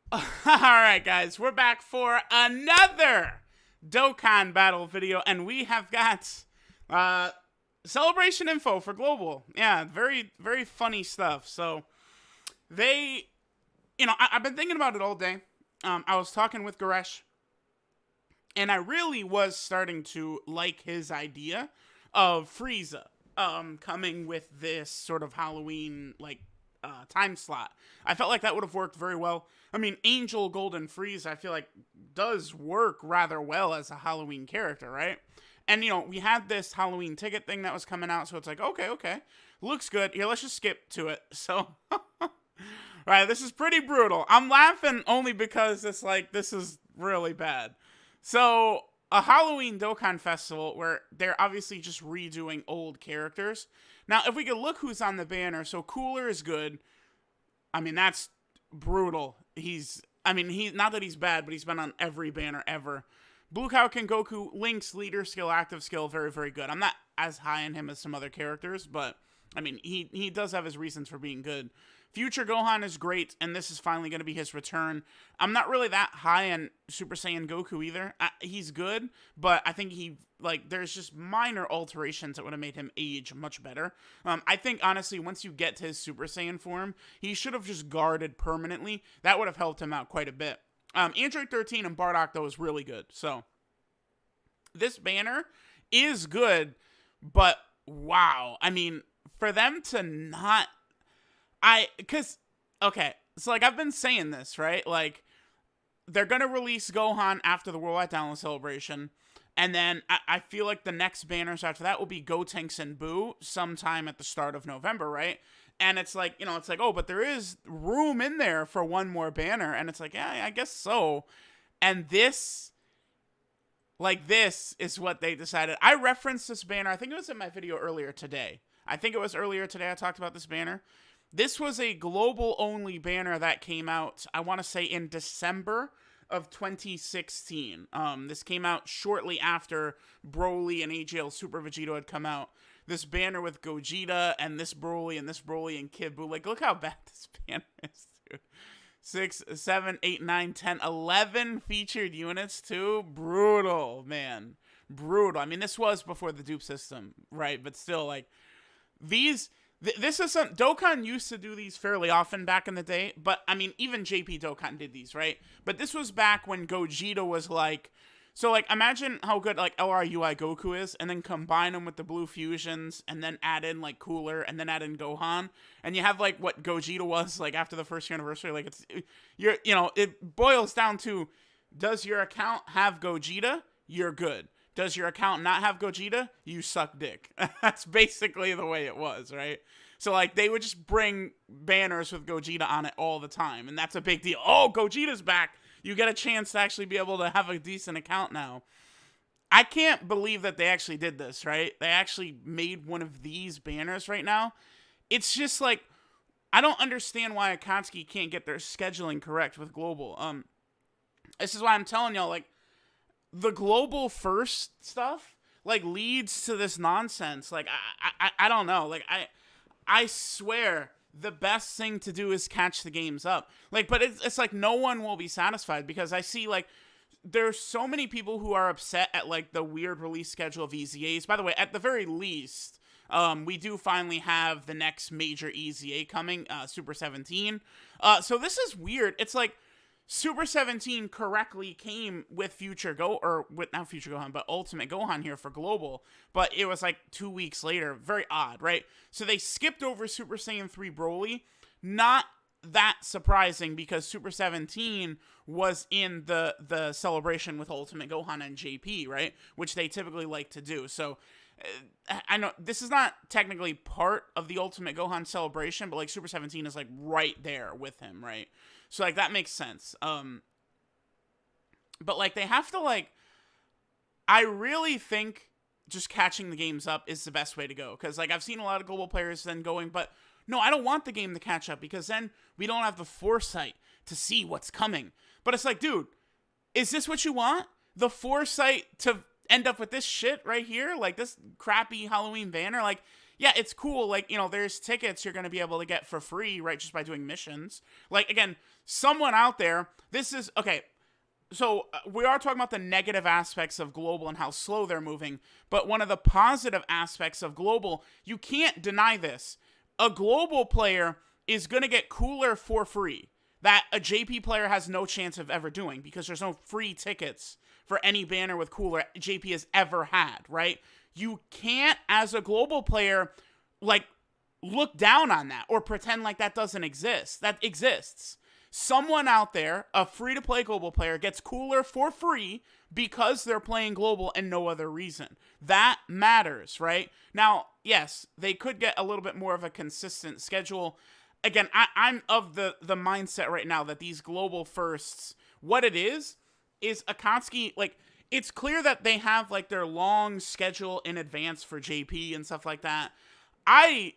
Alright, guys, we're back for another Dokkan battle video, and we have got uh, celebration info for Global. Yeah, very, very funny stuff. So, they, I've been thinking about it all day. I was talking with Goresh, and I really was starting to like his idea of Frieza coming with this sort of Halloween time slot. I felt like that would have worked very well. I mean, Angel Golden Frieza, I feel like does work rather well as a Halloween character, right? And we had this Halloween ticket thing that was coming out, so it's like, okay, looks good. Here, let's just skip to it. So, right, this is pretty brutal. I'm laughing only because this is really bad. So, a Halloween Dokkan Festival where they're obviously just redoing old characters. Now, if we could look who's on the banner, so Cooler is good. I mean, that's brutal. He not that he's bad, but he's been on every banner ever. Blue Cow King Goku, Link's leader skill, active skill, very, very good. I'm not as high on him as some other characters, but I mean, he does have his reasons for being good. Future Gohan is great, and this is finally going to be his return. I'm not really that high on Super Saiyan Goku either. He's good, but I think there's just minor alterations that would have made him age much better. I think, honestly, once you get to his Super Saiyan form, he should have just guarded permanently. That would have helped him out quite a bit. Android 13 and Bardock, though, is really good. So, this banner is good, but wow. I mean, for them to not okay, so I've been saying this, right? They're gonna release Gohan after the Worldwide Download Celebration, and then I feel like the next banners after that will be Gotenks and Boo sometime at the start of November, right? And it's like, oh, but there is room in there for one more banner, and it's like, yeah, I guess so. And this is what they decided. I referenced this banner, I think it was in my video earlier today. I talked about this banner. This was a global-only banner that came out, I want to say, in December of 2016. This came out shortly after Broly and AGL Super Vegito had come out. This banner with Gogeta and this Broly and Kid Buu. Look how bad this banner is, dude. 6, 7, 8, 9, 10, 11 featured units, too. Brutal, man. Brutal. I mean, this was before the dupe system, right? But still, these... This is some Dokkan used to do these fairly often back in the day, but I mean even JP Dokkan did these, right? But this was back when Gogeta was imagine how good LRUI Goku is, and then combine them with the Blue Fusions, and then add in Cooler, and then add in Gohan, and you have what Gogeta was after the first year anniversary. It boils down to, does your account have Gogeta? You're good. Does your account not have Gogeta? You suck dick. That's basically the way it was, right? So, they would just bring banners with Gogeta on it all the time, and that's a big deal. Oh, Gogeta's back! You get a chance to actually be able to have a decent account now. I can't believe that they actually did this, right? They actually made one of these banners right now. It's just I don't understand why Akatsuki can't get their scheduling correct with Global. This is why I'm telling y'all, the global first stuff leads to this nonsense. I don't know. I swear the best thing to do is catch the games up. But it's no one will be satisfied, because I see there's so many people who are upset at the weird release schedule of EZAs. By the way, at the very least, we do finally have the next major EZA coming, Super 17. So this is weird. It's Super 17 correctly came with not Future Gohan, but Ultimate Gohan here for Global, but it was 2 weeks later. Very odd, right? So they skipped over Super Saiyan 3 Broly. Not that surprising, because Super 17 was in the celebration with Ultimate Gohan and JP, right? Which they typically like to do. So I know this is not technically part of the Ultimate Gohan celebration, but Super 17 is right there with him, right? So that makes sense. But they have to I really think just catching the games up is the best way to go, because I've seen a lot of global players then going, but no, I don't want the game to catch up, because then we don't have the foresight to see what's coming. But it's dude, is this what you want? The foresight to end up with this shit right here, this crappy Halloween banner? Yeah, it's cool. There's tickets you're going to be able to get for free, right, just by doing missions. Again, someone out there, this is, okay, so we are talking about the negative aspects of global and how slow they're moving, but one of the positive aspects of global, you can't deny this. A global player is going to get cooler for free that a JP player has no chance of ever doing, because there's no free tickets for any banner with cooler JP has ever had, right? You can't, as a global player, like, look down on that or pretend like that doesn't exist. That exists. Someone out there, a free-to-play global player, gets cooler for free because they're playing global and no other reason. That matters, right? Now, yes, they could get a little bit more of a consistent schedule. Again, I'm of the mindset right now that these global firsts, what it is Akatsuki, like, it's clear that they have, like, their long schedule in advance for JP and stuff like that. I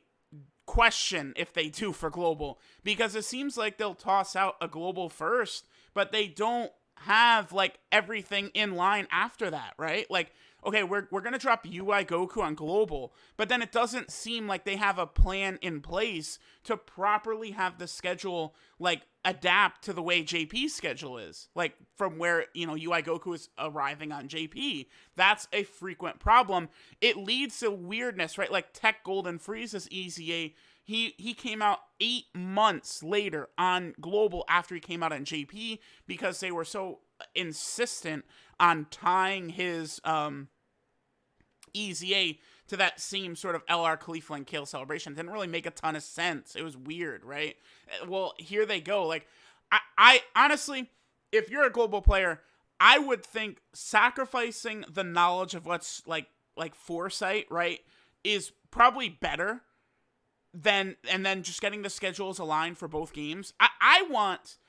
question if they do for global, because it seems like they'll toss out a global first, but they don't have, like, everything in line after that, right? Like, okay, we're gonna drop UI Goku on global, but then it doesn't seem like they have a plan in place to properly have the schedule, like, adapt to the way JP's schedule is, like, from where, you know, UI Goku is arriving on JP. That's a frequent problem. It leads to weirdness, right? Like, Tech Golden Frieza's EZA, he came out 8 months later on global after he came out on JP, because they were so insistent on tying his EZA to that same sort of LR Khalifa and Kale celebration. It didn't really make a ton of sense. It was weird, right? Well, here they go. Like, I honestly, if you're a global player, I would think sacrificing the knowledge of what's like foresight, right, is probably better than, and then just getting the schedules aligned for both games.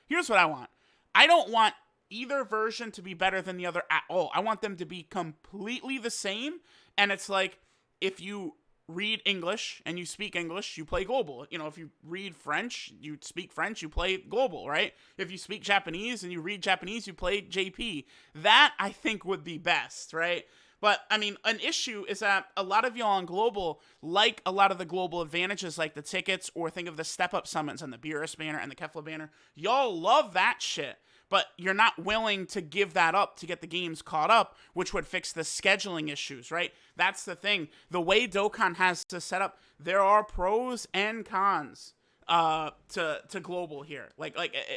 Here's what I want. I don't want either version to be better than the other at all. I want them to be completely the same. And it's like, if you read English and you speak English, you play global. You know, if you read French, you speak French, you play global, right? If you speak Japanese and you read Japanese, you play JP. That, I think, would be best, right? But, I mean, an issue is that a lot of y'all on global like a lot of the global advantages, like the tickets, or think of the step-up summons and the Beerus banner and the Kefla banner. Y'all love that shit, but you're not willing to give that up to get the games caught up, which would fix the scheduling issues, right? That's the thing. The way Dokkan has to set up, there are pros and cons to global here. Like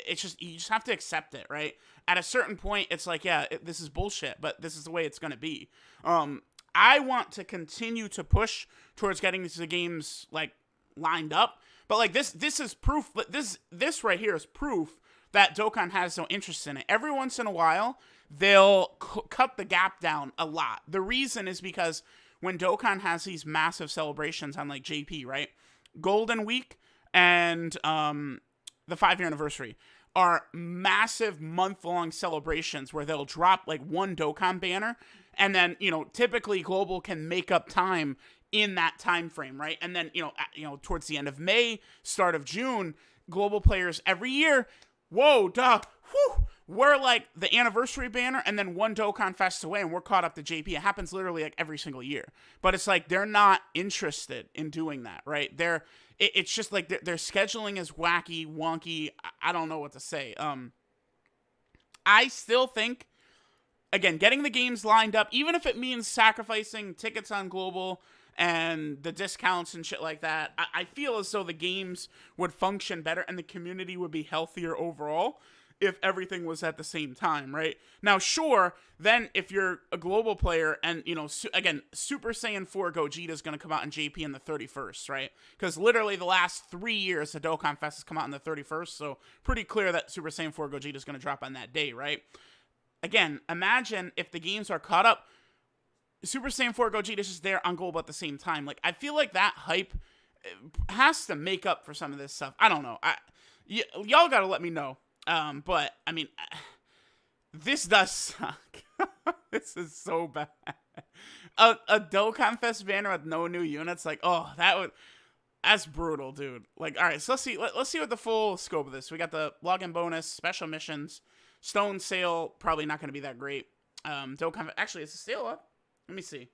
it's just, you just have to accept it, right? At a certain point, it's like, yeah, this is bullshit, but this is the way it's going to be. I want to continue to push towards getting the games, like, lined up, but, like, this is proof. This right here is proof that Dokkan has no interest in it. Every once in a while, they'll cut the gap down a lot. The reason is because when Dokkan has these massive celebrations on, like, JP, right? Golden Week and the 5-year anniversary are massive month-long celebrations where they'll drop, like, one Dokkan banner, and then, you know, typically global can make up time in that time frame, right? And then, you know, towards the end of May, start of June, global players every year, whoa, duh, whew, we're like the anniversary banner and then one DOKKANFEST away and we're caught up to JP. It happens literally like every single year. But it's like they're not interested in doing that, right? It's just like their scheduling is wacky, wonky. I don't know what to say. I still think, again, getting the games lined up, even if it means sacrificing tickets on global and the discounts and shit like that, I feel as though the games would function better and the community would be healthier overall if everything was at the same time, right? Now, sure, then if you're a global player and, you know, again, Super Saiyan 4 Gogeta is going to come out in JP on the 31st, right? Because literally the last 3 years, the Dokkan Fest has come out on the 31st, so pretty clear that Super Saiyan 4 Gogeta is going to drop on that day, right? Again, imagine if the games are caught up, Super Saiyan 4 Gogeta is just there on global at the same time. Like, I feel like that hype has to make up for some of this stuff. I don't know. Y'all got to let me know. But, I mean, this does suck. This is so bad. A Dokkan Fest banner with no new units, like, oh, that's brutal, dude. Like, all right, so let's see what the full scope of this. We got the login bonus, special missions, Stone Sale, probably not going to be that great. Dokkan, actually, is the sale up? Let me see.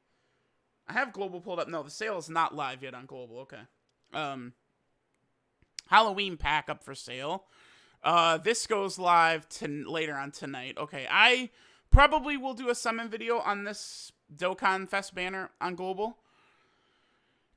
I have global pulled up. No, the sale is not live yet on global. Okay. Halloween pack up for sale. This goes live later on tonight. Okay, I probably will do a summon video on this DOKKANFEST banner on Global.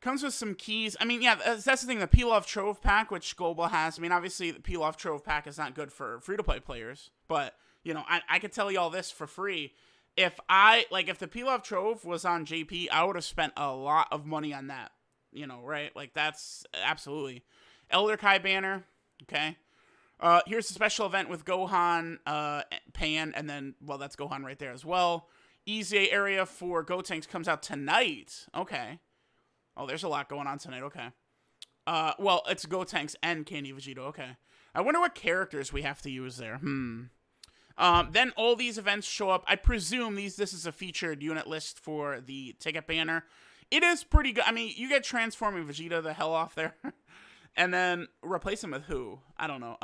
Comes with some keys. I mean, yeah, that's the thing. The Peel-Off Trove Pack, which Global has. I mean, obviously, the Peel-Off Trove Pack is not good for free-to-play players. But, you know, I could tell you all this for free. If the Peel-Off Trove was on JP, I would have spent a lot of money on that. You know, right? Like, that's absolutely. Elder Kai banner. Okay. Here's a special event with Gohan, Pan, and then, well, that's Gohan right there as well. EZA area for Gotenks comes out tonight. Okay. Oh, there's a lot going on tonight. Okay. Well, it's Gotenks and Candy Vegito. Okay. I wonder what characters we have to use there. Then all these events show up. I presume this is a featured unit list for the ticket banner. It is pretty good. I mean, you get transforming Vegeta the hell off there. And then replace him with who? I don't know.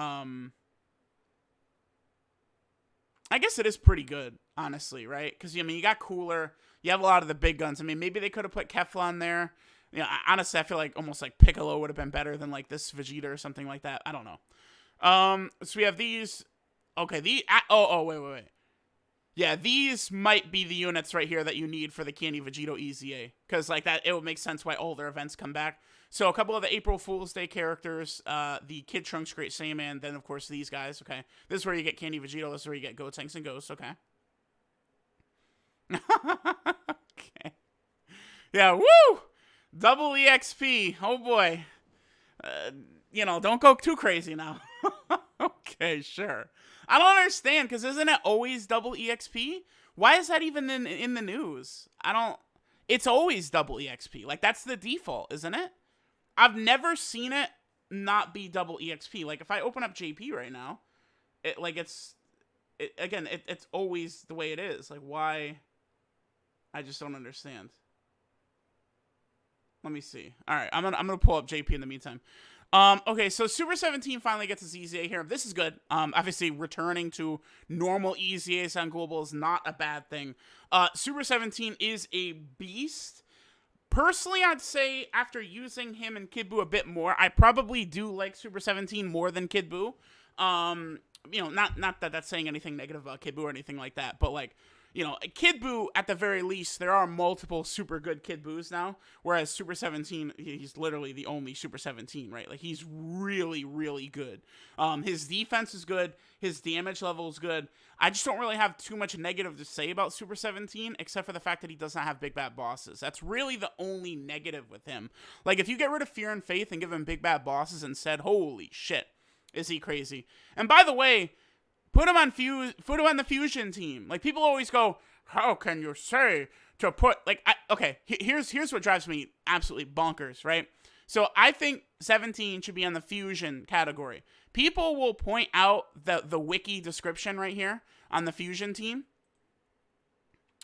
I guess it is pretty good, honestly, right? Because, I mean, you got Cooler. You have a lot of the big guns. I mean, maybe they could have put Kefla there. You know, honestly, I feel like almost like Piccolo would have been better than like this Vegeta or something like that. I don't know. So we have these. Okay, wait. Yeah, these might be the units right here that you need for the Candy Vegito EZA. Because like that, it would make sense why all their events come back. So a couple of the April Fool's Day characters, the Kid Trunks Great Saiyaman, then of course these guys, okay. This is where you get Candy Vegito, this is where you get Gotenks and Ghosts, okay. Okay. Yeah, woo! Double EXP, oh boy. You know, don't go too crazy now. Okay, sure. I don't understand, because isn't it always double EXP? Why is that even in the news? It's always double EXP. Like, that's the default, isn't it? I've never seen it not be double EXP. Like, if I open up JP right now, it's always the way it is. Like, why? I just don't understand. Let me see. All right, I'm gonna pull up JP in the meantime. Okay, so Super 17 finally gets his EZA here. This is good. Obviously, returning to normal EZAs on Global is not a bad thing. Super 17 is a beast. Personally, I'd say after using him and Kid Buu a bit more, I probably do like Super 17 more than Kid Buu. You know, not that that's saying anything negative about Kid Buu or anything like that, but like, you know, Kid Buu, at the very least, there are multiple super good Kid Buus now, whereas Super 17, he's literally the only Super 17, right? Like, he's really, really good. His defense is good. His damage level is good. I just don't really have too much negative to say about Super 17, except for the fact that he does not have big bad bosses. That's really the only negative with him. Like, if you get rid of Fear and Faith and give him big bad bosses instead, holy shit, is he crazy. And by the way, put him on the Fusion team. Like, people always go, how can you say to put, like, okay, here's what drives me absolutely bonkers, right? So I think 17 should be on the Fusion category. People will point out the wiki description right here on the Fusion team.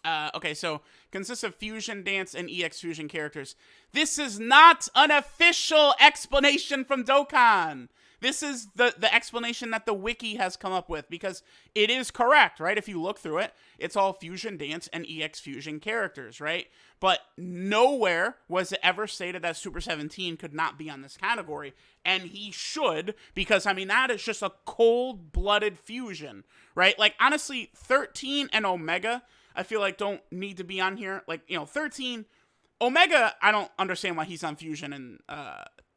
Okay, so consists of Fusion Dance and EX Fusion characters. This is not an official explanation from Dokkan. This is the explanation that the wiki has come up with, because it is correct, right? If you look through it, it's all Fusion Dance and EX Fusion characters, right? But nowhere was it ever stated that Super 17 could not be on this category, and he should, because, I mean, that is just a cold-blooded fusion, right? Like, honestly, 13 and Omega, I feel like don't need to be on here. Like, you know, 13, Omega, I don't understand why he's on Fusion and,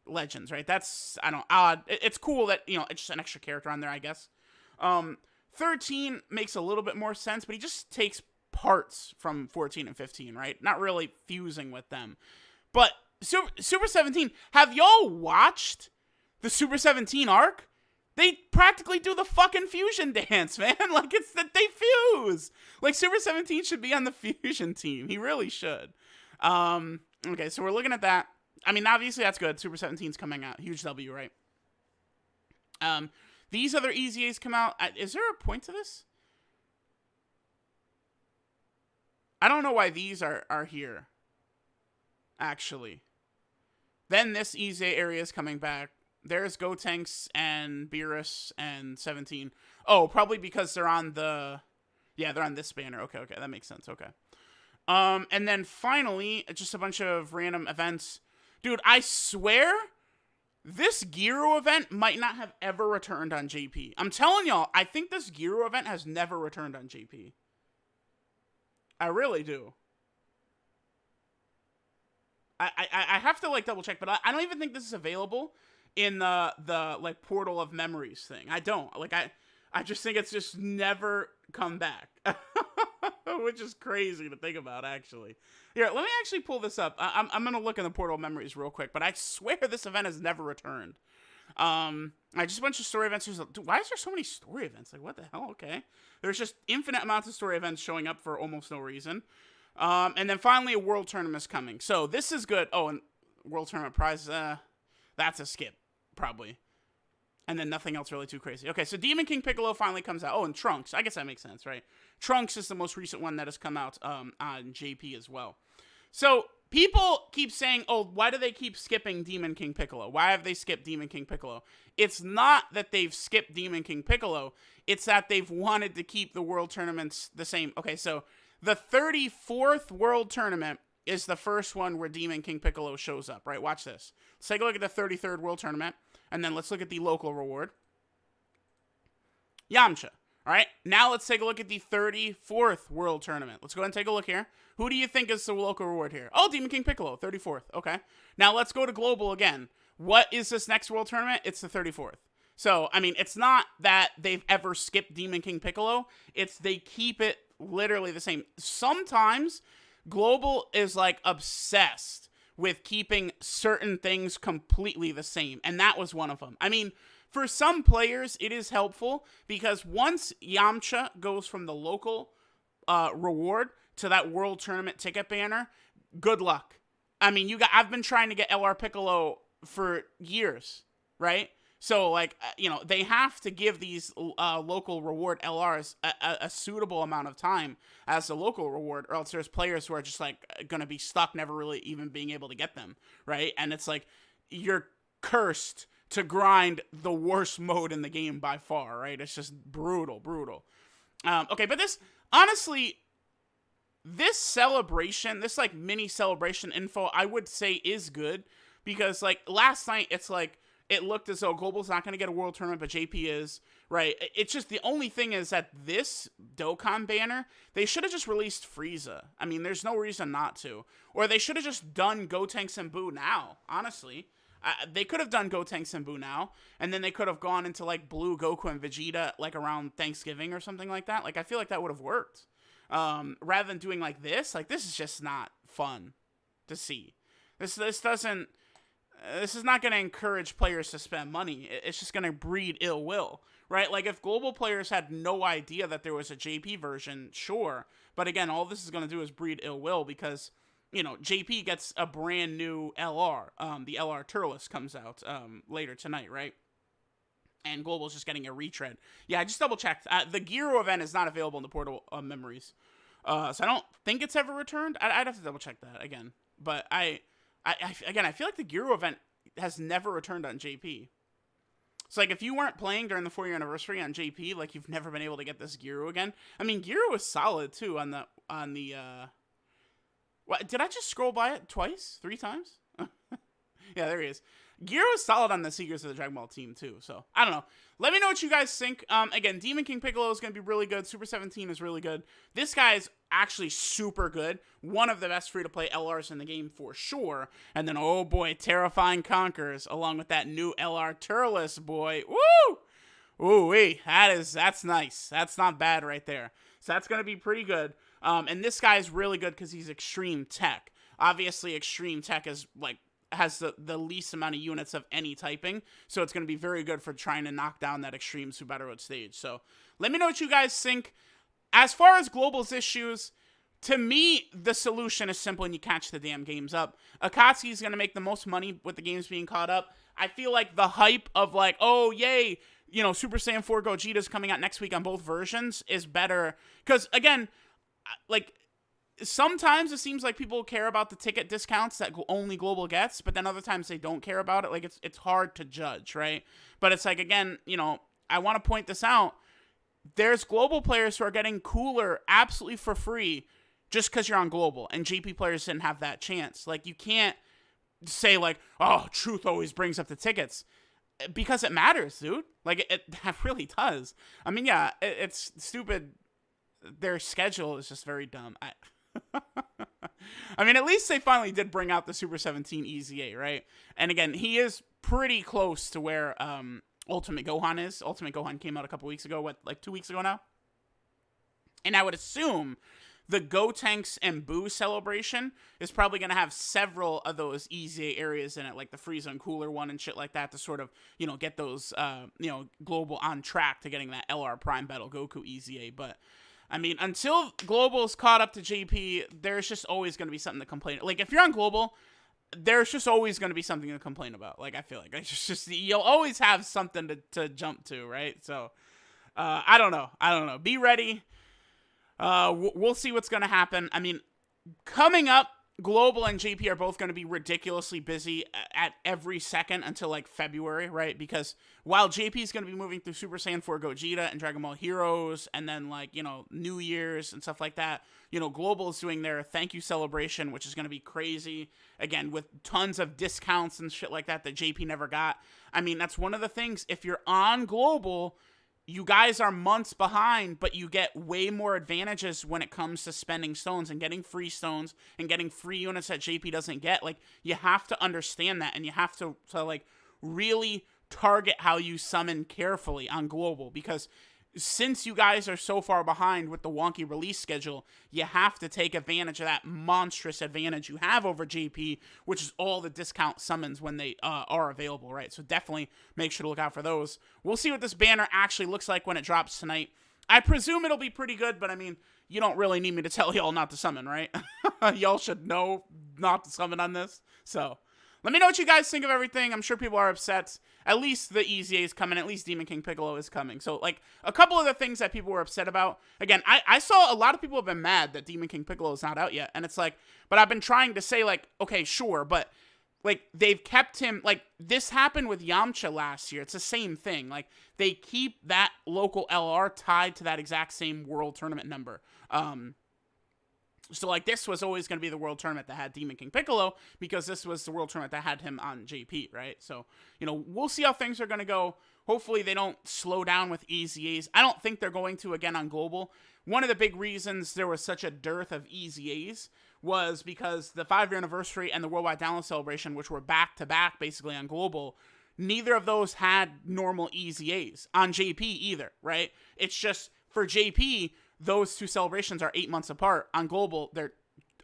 Legends, right? That's, I don't, odd. It's cool that, you know, it's just an extra character on there, I guess. 13 makes a little bit more sense, but he just takes parts from 14 and 15, right? Not really fusing with them. But Super 17, have y'all watched the Super 17 arc? They practically do the fucking fusion dance, man. Like, it's that they fuse. Like, Super 17 should be on the Fusion team. He really should. Okay, so we're looking at that. I mean, obviously that's good. Super 17's coming out. Huge W, right? These other EZAs come out. Is there a point to this? I don't know why these are here, actually. Then this EZA area is coming back. There's Gotenks and Beerus and 17. Oh, probably because they're on the... Yeah, they're on this banner. Okay, that makes sense. Okay. And then finally, just a bunch of random events. Dude, I swear this Gyro event might not have ever returned on JP. I'm telling y'all, I think this Gyro event has never returned on JP. I really do. I have to like double check, but I don't even think this is available in the like Portal of Memories thing. I don't. Like I just think it's just never come back. Which is crazy to think about, actually. Here, let me actually pull this up. I'm going to look in the Portal of Memories real quick, but I swear this event has never returned. Just a bunch of story events. Dude, why is there so many story events? Like, what the hell? Okay. There's just infinite amounts of story events showing up for almost no reason. And then finally, a world tournament is coming. So this is good. Oh, and world tournament prize, that's a skip, probably. And then nothing else really too crazy. Okay, so Demon King Piccolo finally comes out. Oh, and Trunks. I guess that makes sense, right? Trunks is the most recent one that has come out on JP as well. So people keep saying, oh, why do they keep skipping Demon King Piccolo? Why have they skipped Demon King Piccolo? It's not that they've skipped Demon King Piccolo. It's that they've wanted to keep the world tournaments the same. Okay, so the 34th world tournament is the first one where Demon King Piccolo shows up, right? Watch this. Let's take a look at the 33rd world tournament. And then let's look at the local reward. Yamcha. All right. Now let's take a look at the 34th world tournament. Let's go ahead and take a look here. Who do you think is the local reward here? Oh, Demon King Piccolo, 34th. Okay. Now let's go to global again. What is this next world tournament? It's the 34th. So, I mean, it's not that they've ever skipped Demon King Piccolo. It's they keep it literally the same. Sometimes global is like obsessed with keeping certain things completely the same, and that was one of them. I mean, for some players, it is helpful, because once Yamcha goes from the local reward to that world tournament ticket banner, good luck. I mean, I've been trying to get LR Piccolo for years, right? So, like, they have to give these local reward LRs a suitable amount of time as a local reward, or else there's players who are just, like, going to be stuck never really even being able to get them, right? And it's like, you're cursed to grind the worst mode in the game by far, right? It's just brutal. Okay, but honestly, this celebration, this, like, mini celebration info, I would say is good, because, like, last night, it's like, it looked as though Global's not going to get a world tournament, but JP is, right? It's just the only thing is that this Dokkan banner, they should have just released Frieza. I mean, there's no reason not to. Or they should have just done Gotenks and Buu now, honestly. They could have done Gotenks and Buu now, and then they could have gone into, like, Blue, Goku, and Vegeta, like, around Thanksgiving or something like that. Like, I feel like that would have worked. Rather than doing, like, this is just not fun to see. This doesn't... This is not going to encourage players to spend money. It's just going to breed ill will, right? Like, if global players had no idea that there was a JP version, sure. But again, all this is going to do is breed ill will, because, JP gets a brand new LR. The LR Turles comes out later tonight, right? And global's just getting a retread. Yeah, I just double-checked. The Gyro event is not available in the Portal of Memories. So I don't think it's ever returned. I'd have to double-check that again. But again, I feel like the Gyro event has never returned on JP. So, like, if you weren't playing during the 4-year anniversary on JP, like, you've never been able to get this Gyro again. I mean, Gyro is solid, too, on the, what, did I just scroll by it twice? 3 times? Yeah, there he is. Gyro is solid on the Seekers of the Dragon Ball team, too. So, I don't know. Let me know what you guys think. Again, Demon King Piccolo is going to be really good. Super 17 is really good. This guy is actually super good. One of the best free-to-play LRs in the game for sure. And then, oh boy, Terrifying Conquerors, along with that new LR Turles, boy. Woo! Ooh-wee. That's nice. That's not bad right there. So that's going to be pretty good. And this guy is really good because he's Extreme Tech. Obviously, Extreme Tech is, like, has the least amount of units of any typing, so it's going to be very good for trying to knock down that Extreme Subaru stage. So let me know what you guys think. As far as Global's issues, to me, the solution is simple, and you catch the damn games up. Akatsuki is going to make the most money with the games being caught up. I feel like the hype of, like, oh, yay, Super Saiyan 4 Gogeta's coming out next week on both versions is better. Because, again, like, sometimes it seems like people care about the ticket discounts that only Global gets, but then other times they don't care about it. Like, it's hard to judge, right? But it's like, again, I want to point this out. There's Global players who are getting cooler absolutely for free just because you're on Global, and JP players didn't have that chance. Like, you can't say like, oh, truth always brings up the tickets. Because it matters, dude. Like, it really does. I mean, yeah, it's stupid. Their schedule is just very dumb. I mean, at least they finally did bring out the Super 17 EZA, right? And again, he is pretty close to where Ultimate Gohan is. Ultimate Gohan came out a couple weeks ago, like 2 weeks ago now? And I would assume the Gotenks and Boo celebration is probably going to have several of those EZA areas in it, like the Frieza and Cooler one and shit like that, to sort of, get those, Global on track to getting that LR Prime Battle Goku EZA. But, I mean, until Global's caught up to JP, there's just always going to be something to complain. Like, if you're on Global, there's just always going to be something to complain about. Like, I feel like it's just you'll always have something to jump to, right? So, I don't know. Be ready. We'll see what's going to happen. I mean, coming up, Global and JP are both going to be ridiculously busy at every second until, like, February, right? Because while JP is going to be moving through Super Saiyan 4 Gogeta and Dragon Ball Heroes and then, like, New Year's and stuff like that, Global is doing their thank you celebration, which is going to be crazy, again, with tons of discounts and shit like that JP never got. I mean, that's one of the things. If you're on Global, you guys are months behind, but you get way more advantages when it comes to spending stones and getting free stones and getting free units that JP doesn't get. Like, you have to understand that, and you have to like, really target how you summon carefully on Global, because since you guys are so far behind with the wonky release schedule, you have to take advantage of that monstrous advantage you have over JP, which is all the discount summons when they are available, right? So definitely make sure to look out for those. We'll see what this banner actually looks like when it drops tonight. I presume it'll be pretty good, but I mean, you don't really need me to tell y'all not to summon, right? Y'all should know not to summon on this. So let me know what you guys think of everything. I'm sure people are upset. At least the EZA is coming. At least Demon King Piccolo is coming. So, like, a couple of the things that people were upset about. Again, I saw a lot of people have been mad that Demon King Piccolo is not out yet. And it's like, but I've been trying to say, like, okay, sure. But, like, they've kept him, like, this happened with Yamcha last year. It's the same thing. Like, they keep that local LR tied to that exact same world tournament number. So, like, this was always going to be the world tournament that had Demon King Piccolo, because this was the world tournament that had him on JP, right? So, we'll see how things are going to go. Hopefully they don't slow down with EZAs. I don't think they're going to again on Global. One of the big reasons there was such a dearth of EZAs was because the 5-year anniversary and the Worldwide Download Celebration, which were back-to-back basically on Global, neither of those had normal EZAs on JP either, right? It's just, for JP, those two celebrations are 8 months apart. On Global, they're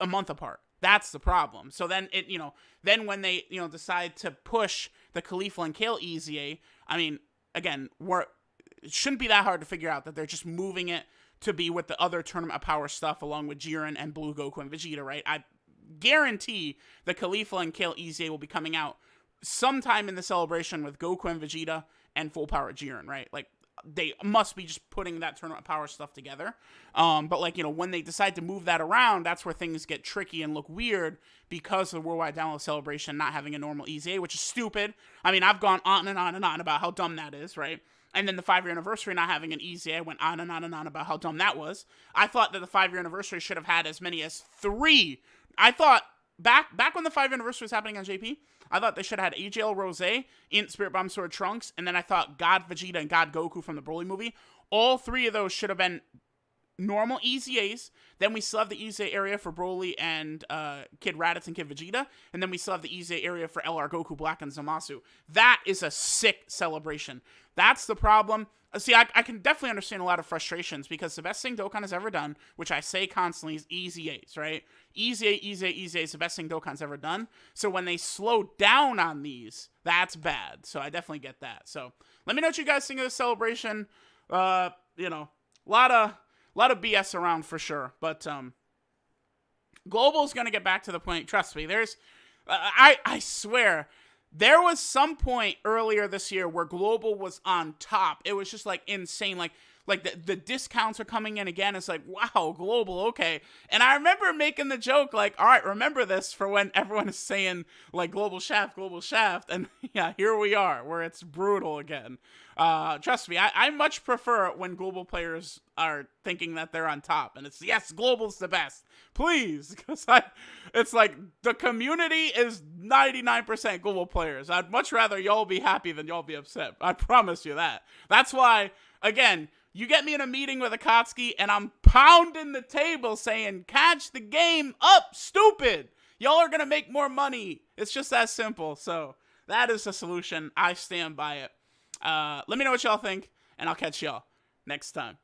a month apart. That's the problem. So then then when they, decide to push the Khalifa and Kale EZA, I mean, again, it shouldn't be that hard to figure out that they're just moving it to be with the other Tournament of Power stuff along with Jiren and Blue Goku and Vegeta, right? I guarantee the Khalifa and Kale EZA will be coming out sometime in the celebration with Goku and Vegeta and Full Power Jiren, right? Like, they must be just putting that Tournament of Power stuff together. But, like, when they decide to move that around, that's where things get tricky and look weird because of the Worldwide Download Celebration not having a normal EZA, which is stupid. I mean, I've gone on and on and on about how dumb that is, right? And then the 5-year anniversary not having an EZA, I went on and on and on about how dumb that was. I thought that the 5-year anniversary should have had as many as 3. I thought, back when the 5-year anniversary was happening on JP, I thought they should have had AJL Rose, in Spirit Bomb Sword Trunks, and then I thought God Vegeta and God Goku from the Broly movie. All 3 of those should have been normal EZAs. Then we still have the EZA area for Broly and Kid Raditz and Kid Vegeta. And then we still have the EZA area for LR Goku, Black, and Zamasu. That is a sick celebration. That's the problem. See, I can definitely understand a lot of frustrations because the best thing Dokkan has ever done, which I say constantly, is EZAs, right? EZA is the best thing Dokkan's ever done. So when they slow down on these, that's bad. So I definitely get that. So let me know what you guys think of this celebration. A lot of BS around for sure. But Global's going to get back to the point. Trust me, I swear, there was some point earlier this year where Global was on top. It was just, like, insane. Like Like the discounts are coming in again. It's like, wow, global, okay. And I remember making the joke, like, all right, remember this for when everyone is saying like global shaft, and yeah, here we are, where it's brutal again. Trust me, I much prefer it when global players are thinking that they're on top, and it's, yes, global's the best, please, because it's like the community is 99% global players. I'd much rather y'all be happy than y'all be upset. I promise you that. That's why, again, you get me in a meeting with Akatsuki, and I'm pounding the table saying, catch the game up, stupid! Y'all are gonna make more money. It's just that simple. So that is the solution. I stand by it. Let me know what y'all think, and I'll catch y'all next time.